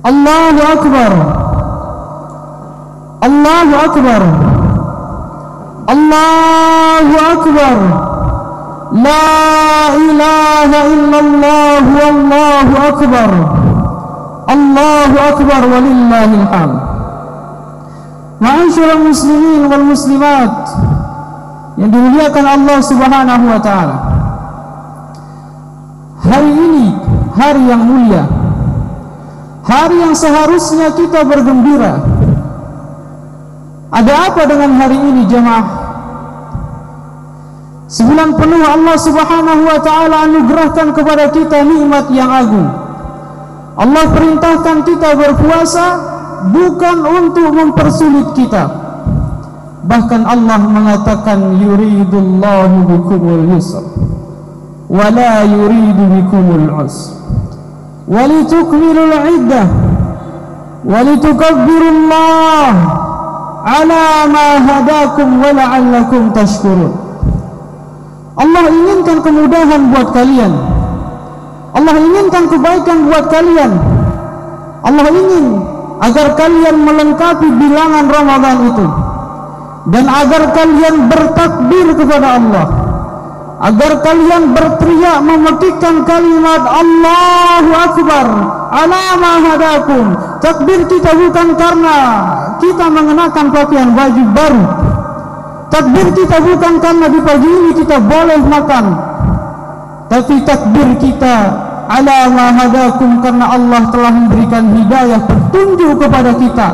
Allahu Akbar, Allahu Akbar, Allahu Akbar, la ilaha illallah, wallahu akbar, Allahu Akbar, walillahil hamd. Ma'asyiral muslimin wal muslimat yang dimuliakan Allah Subhanahu wa taala, hari ini hari yang mulia, hari yang seharusnya kita bergembira. Ada apa dengan hari ini jemaah? Sebulan penuh Allah Subhanahu wa taala anugerahkan kepada kita nikmat yang agung. Allah perintahkan kita berpuasa bukan untuk mempersulit kita. Bahkan Allah mengatakan yuridullahu bikumul yusra wa la yuridu bikumul usra wa litukmilul iddah wa litukabbirullaha ala ma hadakum wa la'allakum tashkurun. Allah inginkan kemudahan buat kalian. Allah inginkan kebaikan buat kalian. Allah ingin agar kalian melengkapi bilangan Ramadan itu, dan agar kalian bertakbir kepada Allah, agar kalian berteriak memetikkan kalimat Allahu Akbar ala ma hadakum. Takbir kita bukan karena kita mengenakan pakaian baju baru. Takbir kita bukan karena di pagi ini kita boleh makan, tapi takbir kita ala ma hadakum karena Allah telah memberikan hidayah, petunjuk kepada kita,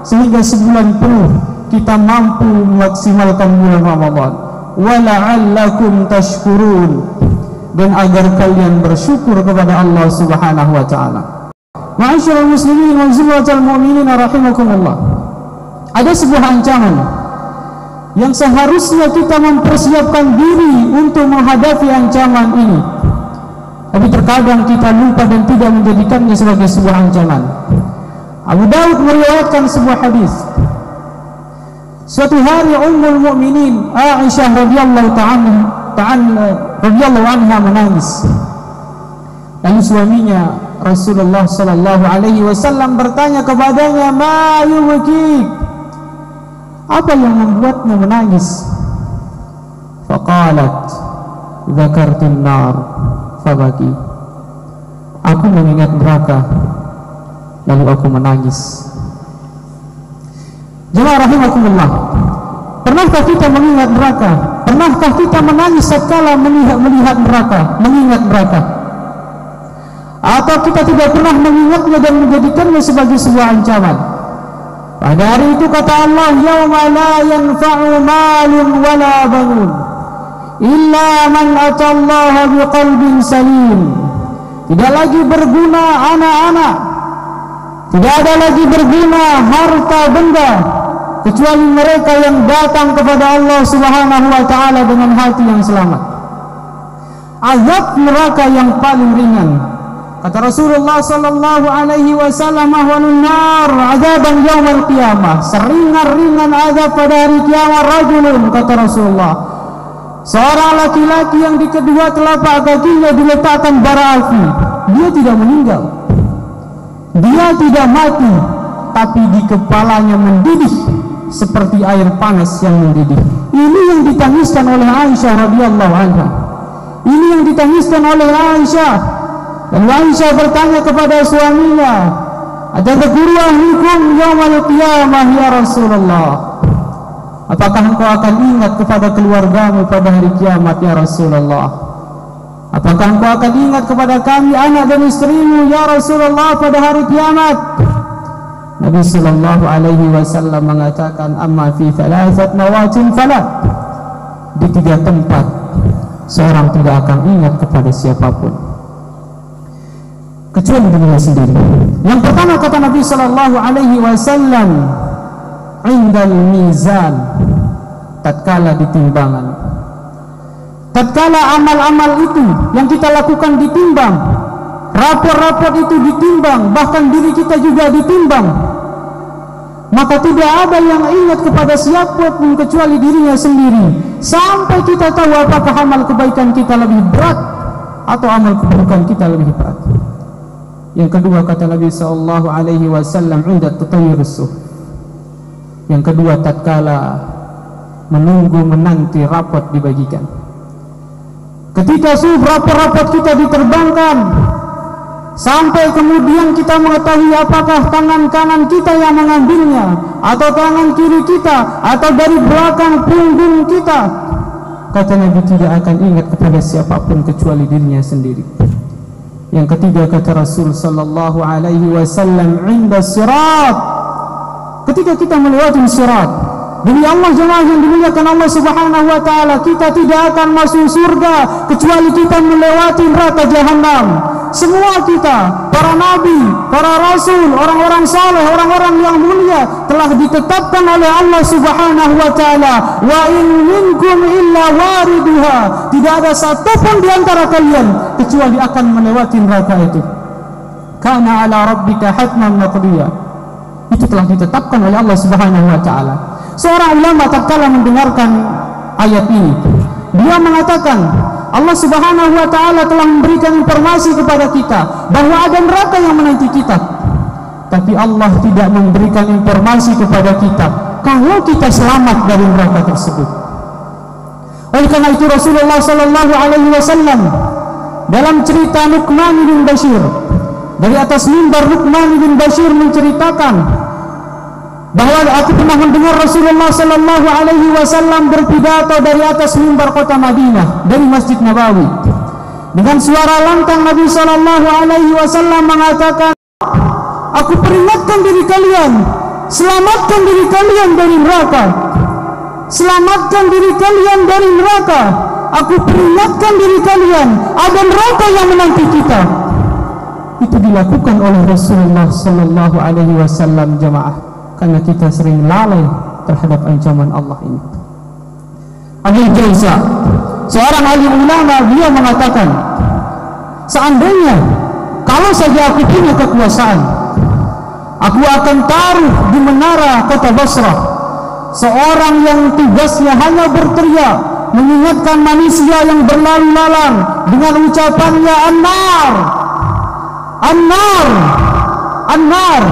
sehingga sebulan penuh kita mampu memaksimalkan bulan Ramadan. Wa la'allakum tashkurun, dan agar kalian bersyukur kepada Allah Subhanahu wa taala. Ma'asyiral muslimin wal muslimatul mu'minin rahimakumullah. Ada sebuah ancaman yang seharusnya kita mempersiapkan diri untuk menghadapi ancaman ini, tapi terkadang kita lupa dan tidak menjadikannya sebagai sebuah ancaman. Abu Daud meriwayatkan sebuah hadis. Suatu hari Ummul Mukminin Aisyah radhiyallahu anha menangis. Lalu suaminya Rasulullah sallallahu alaihi wasallam bertanya kepadanya, "Ma yubkik?" Apa yang membuatmu menangis? Faqalat, "Dzakartun nar fabaki." Aku mengingat neraka, lalu aku menangis. Jemaah rahimakumullah, pernahkah kita mengingat neraka? Pernahkah kita menangis setkala melihat neraka, mengingat neraka? Atau kita tidak pernah mengingatnya dan menjadikannya sebagai sebuah ancaman? Pada hari itu kata Allah, yauma la yanfa'u malun wala banun illa man atallaha biqalbin salim. Tidak lagi berguna anak-anak, tidak ada lagi berguna harta benda, kecuali mereka yang datang kepada Allah Subhanahu wa taala dengan hati yang selamat. Azab neraka yang paling ringan, kata Rasulullah sallallahu alaihi wasallam, ahwanun nar azaban yaumil qiyamah, seringan-ringan azab pada hari kiamat rajulun, kata Rasulullah, seorang laki-laki yang di kedua telapak kakinya diletakkan bara api. Dia tidak meninggal, dia tidak mati, tapi di kepalanya mendidih seperti air panas yang mendidih. Ini yang ditangiskan oleh Aisyah radhiyallahu anha. Ini yang ditangiskan oleh Aisyah. Dan Aisyah bertanya kepada suaminya, "Atadhkuru ahlikum yaumal qiyamah ya Rasulullah?" Apakah engkau akan ingat kepada keluargamu pada hari kiamat ya Rasulullah? Apakah engkau akan ingat kepada kami anak dan istrimu ya Rasulullah pada hari kiamat? Nabi sallallahu alaihi wasallam mengatakan, "Amma fi thalathat mawatin fala." Di 3 tempat seorang tidak akan ingat kepada siapapun kecuali dirinya sendiri. Yang pertama kata Nabi sallallahu alaihi wasallam, indal mizan, tatkala di timbangan. Tatkala amal-amal itu yang kita lakukan ditimbang, rapor-rapor itu ditimbang, bahkan diri kita juga ditimbang, maka tidak ada yang ingat kepada siapapun kecuali dirinya sendiri, sampai kita tahu apakah amal kebaikan kita lebih berat atau amal keburukan kita lebih berat. Yang kedua kata Nabi sallallahu alaihi wasallam, inda tatayyur suh. Yang kedua tatkala menunggu menanti rapot dibagikan. Ketika suhuf rapor-rapor kita diterbangkan, sampai kemudian kita mengetahui apakah tangan kanan kita yang mengambilnya, atau tangan kiri kita, atau dari belakang punggung kita, kata Nabi tidak akan ingat kepada siapapun kecuali dirinya sendiri. Yang ketiga kata Rasul sallallahu alaihi wasallam, inda sirat. Ketika kita melewati sirat, demi Allah jemaah yang dimuliakan Allah subhanahu wa ta'ala, kita tidak akan masuk surga kecuali kita melewati neraka jahanam. Semua kita, para nabi, para rasul, orang-orang saleh, orang-orang yang mulia telah ditetapkan oleh Allah subhanahu wa ta'ala, wa in minkum illa wariduha, tidak ada satupun di antara kalian kecuali akan melewati neraka itu. Kana ala rabbika hatman maqdiya, itu telah ditetapkan oleh Allah subhanahu wa ta'ala. Seorang ulama tatkala mendengarkan ayat ini, dia mengatakan Allah subhanahu wa ta'ala telah memberikan informasi kepada kita bahwa ada neraka yang menanti kita, tapi Allah tidak memberikan informasi kepada kita kalau kita selamat dari neraka tersebut. Oleh karena itu Rasulullah sallallahu alaihi wasallam dalam cerita Luqman bin Bashir, dari atas mimbar Luqman bin Bashir menceritakan bahwa aku pernah mendengar Rasulullah sallallahu alaihi wasallam berpidato dari atas mimbar kota Madinah, dari Masjid Nabawi. Dengan suara lantang Nabi sallallahu alaihi wasallam mengatakan, aku peringatkan diri kalian, selamatkan diri kalian dari neraka. Selamatkan diri kalian dari neraka. Aku peringatkan diri kalian, ada neraka yang menanti kita. Itu dilakukan oleh Rasulullah sallallahu alaihi wasallam jemaah, karena kita sering lalai terhadap ancaman Allah ini. Abu Jaiza, seorang alim ulama, dia mengatakan, seandainya kalau saja aku punya kekuasaan, aku akan taruh di menara kota Basrah seorang yang tugasnya hanya berteriak mengingatkan manusia yang berlalu lalang dengan ucapannya an-nar, an-nar, an-nar.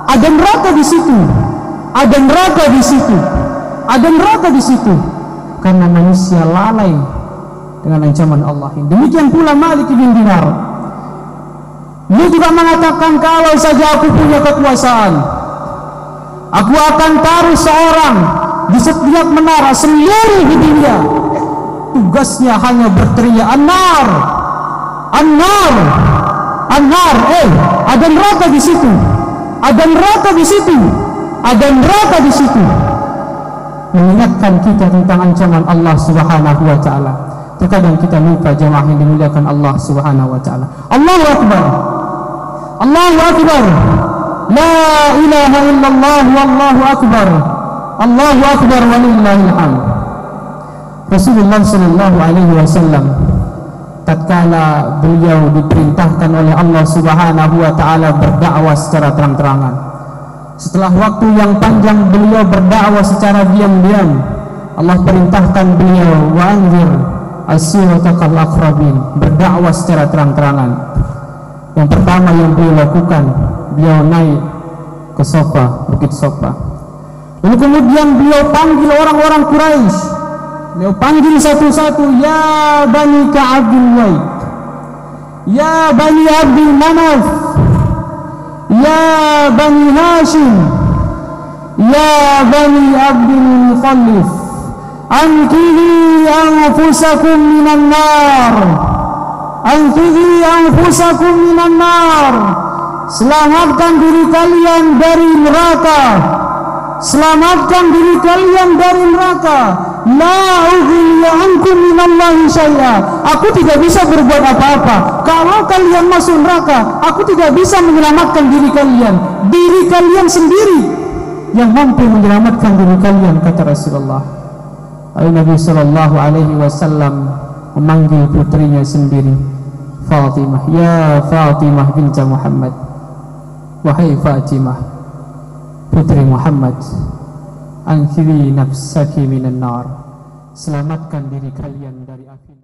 Ada neraka di situ, ada neraka di situ, ada neraka di situ, karena manusia lalai dengan ancaman Allah ini. Demikian pula Malik bin Dinar, dia juga mengatakan, kalau saja aku punya kekuasaan, aku akan taruh seorang di setiap menara seluruh dunia, tugasnya hanya berteriak an-nar, an-nar, an-nar. Ada neraka di situ, ada neraka di situ, ada neraka di situ, mengingatkan kita tentang ancaman Allah subhanahu wa ta'ala. Terkadang kita lupa jemaah yang dimuliakan Allah subhanahu wa ta'ala. Allahu Akbar, Allahu Akbar, la ilaha illallah, wallahu akbar, Allahu Akbar, walillahil hamd. Rasulullah sallallahu alaihi wasallam tatkala beliau diperintahkan oleh Allah subhanahu wa ta'ala berdakwah secara terang-terangan, setelah waktu yang panjang beliau berdakwah secara diam-diam, Allah perintahkan beliau wa anzir as-siratal aqrabin, berdakwah secara terang-terangan. Yang pertama yang beliau lakukan, beliau naik ke Sofa, Bukit Sofa. Lalu kemudian beliau panggil orang-orang Quraisy. Beliau panggil satu-satu, ya Bani Ka'ab bin Lu'ay, ya Bani Abdul Manaf, ya Bani Hashim, ya Bani Abdul Muttalib, anqidhi anfusakum minan nar, anqidhi anfusakum minan nar, selamatkan diri kalian dari neraka, selamatkan diri kalian dari neraka. La ughni ankum minallahi syai'a, aku tidak bisa berbuat apa-apa kalau kalian masuk neraka. Aku tidak bisa menyelamatkan diri kalian sendiri yang mampu menyelamatkan diri kalian, kata Rasulullah. Lalu Nabi sallallahu alaihi wasallam memanggil putrinya sendiri, Fatimah, ya Fatimah binti Muhammad, wahai Fatimah putri Muhammad, anqidhi nafsaki minan nar, selamatkan diri kalian dari api.